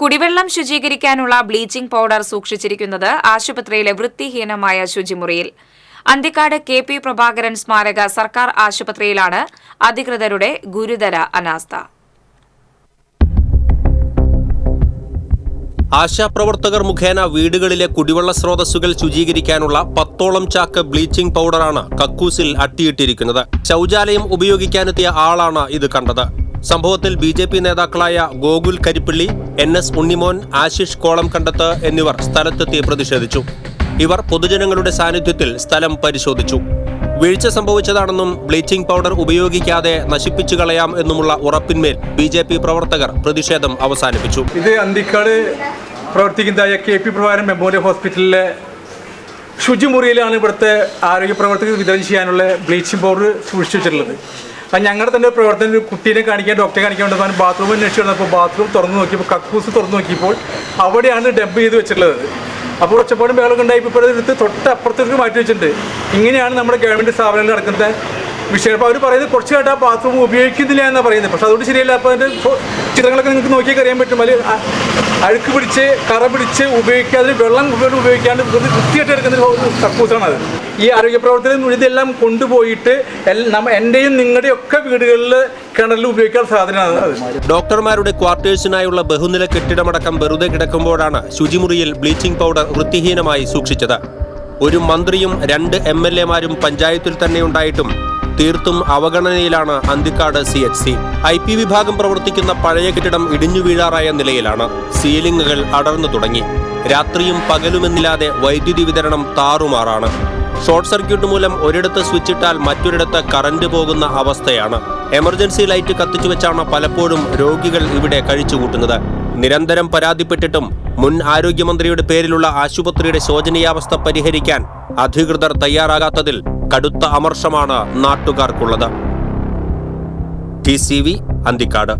കുടിവെള്ളം ശുചീകരിക്കാനുള്ള bleaching powder സൂക്ഷിച്ചിരിക്കുന്നത് ആശുപത്രിയിലെ വൃത്തിഹീനമായ ശുചിമുറിയിൽ. അന്തിക്കാട് കെ.പി. പ്രഭാകരൻ സ്മാരക സർക്കാർ ആശുപത്രിയിലാണ് അധികൃതരുടെ ഗുരുതര അനാസ്ഥ. ആശാപ്രവർത്തകർ മുഖേന വീടുകളിലെ കുടിവെള്ള സ്രോതസ്സുകൾ ശുചീകരിക്കാനുള്ള 10ഓളം ചാക്ക് ബ്ലീച്ചിംഗ് പൗഡറാണ് കക്കൂസിൽ അട്ടിയിട്ടിരിക്കുന്നത്. ശൗചാലയം ഉപയോഗിക്കാനെത്തിയ ആളാണ് ഇത് കണ്ടത്. സംഭവത്തിൽ ബി.ജെ.പി. നേതാക്കളായ ഗോകുൽ കരിപ്പള്ളി, N.S. ഉണ്ണിമോൻ, ആശിഷ് കോളംകണ്ടത്ത് എന്നിവർ സ്ഥലത്തെത്തി പ്രതിഷേധിച്ചു. ഇവർ പൊതുജനങ്ങളുടെ സാന്നിധ്യത്തിൽ സ്ഥലം പരിശോധിച്ചു. വീഴ്ച സംഭവിച്ചതാണെന്നും ബ്ലീച്ചിംഗ് പൗഡർ ഉപയോഗിക്കാതെ നശിപ്പിച്ചു കളയാം എന്നുമുള്ള ഉറപ്പിന്മേൽ ബി.ജെ.പി. പ്രവർത്തകർ പ്രതിഷേധം അവസാനിപ്പിച്ചു. ഇത് അന്തിക്കാട് പ്രവർത്തിക്കുന്നതായ കെ.പി. പ്രഭാകരൻ മെമ്മോറിയൽ ഹോസ്പിറ്റലിലെ ശുചിമുറിയിലാണ് ഇവിടുത്തെ ആരോഗ്യ പ്രവർത്തകർ വിതരണം ചെയ്യാനുള്ള ബ്ലീച്ചിങ് പൗഡർ സൂക്ഷിച്ചു വെച്ചിട്ടുള്ളത്. ഞങ്ങളുടെ തന്നെ പ്രവർത്തനം കുട്ടീനെ കാണിക്കാൻ, ഡോക്ടറെ കാണിക്കാൻ വേണ്ടി ബാത്റൂം അന്വേഷിച്ച് വന്നപ്പോൾ ബാത്റൂം തുറന്നു നോക്കിയപ്പോൾ, കക്കൂസ് തുറന്നു നോക്കിയപ്പോൾ അവിടെയാണ് ഡംപ് ചെയ്ത് വെച്ചിട്ടുള്ളത്. അപ്പോൾ ഒച്ചപ്പാടും ബഹളമൊക്കെ ഉണ്ടായപ്പോൾ ഇപ്പോൾ എടുത്ത് തൊട്ടപ്പുറത്തേക്ക് മാറ്റി വെച്ചിട്ടുണ്ട്. ഇങ്ങനെയാണ് നമ്മുടെ ഗവൺമെൻറ് സ്ഥാപനങ്ങളിൽ നടക്കുന്ന വിഷയം. അപ്പോൾ അവർ പറയുന്നത് കുറച്ച് കേട്ട് ആ ബാത്റൂം ഉപയോഗിക്കുന്നില്ല എന്നാണ് പറയുന്നത്. പക്ഷേ അതുകൊണ്ട് ശരിയല്ല. അപ്പോൾ അതിൻ്റെ ചിത്രങ്ങളൊക്കെ നിങ്ങൾക്ക് നോക്കിയൊക്കെ അറിയാൻ പറ്റും. അതിൽ അഴുക്ക് പിടിച്ച് കറ പിടിച്ച് ഉപയോഗിക്കാതെ വെള്ളം ഉപയോഗിക്കാണ്ട് വൃത്തിയായിട്ട് എടുക്കുന്ന കക്കൂസാണത്. ഈ ആരോഗ്യ പ്രവർത്തനം ഇതെല്ലാം കൊണ്ടുപോയിട്ട് എൻ്റെയും നിങ്ങളുടെയും ഒക്കെ വീടുകളിൽ കിണറിൽ ഉപയോഗിക്കാൻ സാധനമാണ് അത്. ഡോക്ടർമാരുടെ ക്വാർട്ടേഴ്സിനായുള്ള ബഹുനില കെട്ടിടമടക്കം വെറുതെ കിടക്കുമ്പോഴാണ് ശുചിമുറിയിൽ ബ്ലീച്ചിംഗ് പൗഡർ വൃത്തിഹീനമായി സൂക്ഷിച്ചത്. ഒരു മന്ത്രിയും 2 MLA-മാരും പഞ്ചായത്തിൽ തന്നെയുണ്ടായിട്ടും തീർത്തും അവഗണനയിലാണ് അന്തിക്കാട് CHC. IP വിഭാഗം പ്രവർത്തിക്കുന്ന പഴയ കെട്ടിടം ഇടിഞ്ഞു വീഴാറായ നിലയിലാണ്. സീലിംഗുകൾ അടർന്നു തുടങ്ങി. രാത്രിയും പകലുമെന്നില്ലാതെ വൈദ്യുതി വിതരണം താറുമാറാണ്. ഷോർട്ട് സർക്യൂട്ട് മൂലം ഒരിടത്ത് സ്വിച്ചിട്ടാൽ മറ്റൊരിടത്ത് കറന്റ് പോകുന്ന അവസ്ഥയാണ്. എമർജൻസി ലൈറ്റ് കത്തിച്ചുവെച്ചാണ് പലപ്പോഴും രോഗികൾ ഇവിടെ കഴിച്ചുകൂട്ടുന്നത്. നിരന്തരം പരാതിപ്പെട്ടിട്ടും മുൻ ആരോഗ്യമന്ത്രിയുടെ പേരിലുള്ള ആശുപത്രിയുടെ ശോചനീയാവസ്ഥ പരിഹരിക്കാൻ അധികൃതർ തയ്യാറാകാത്തതിൽ കടുത്ത അമർഷമാണ് നാട്ടുകാർക്കുള്ളത്. TCV അന്തിക്കാട്.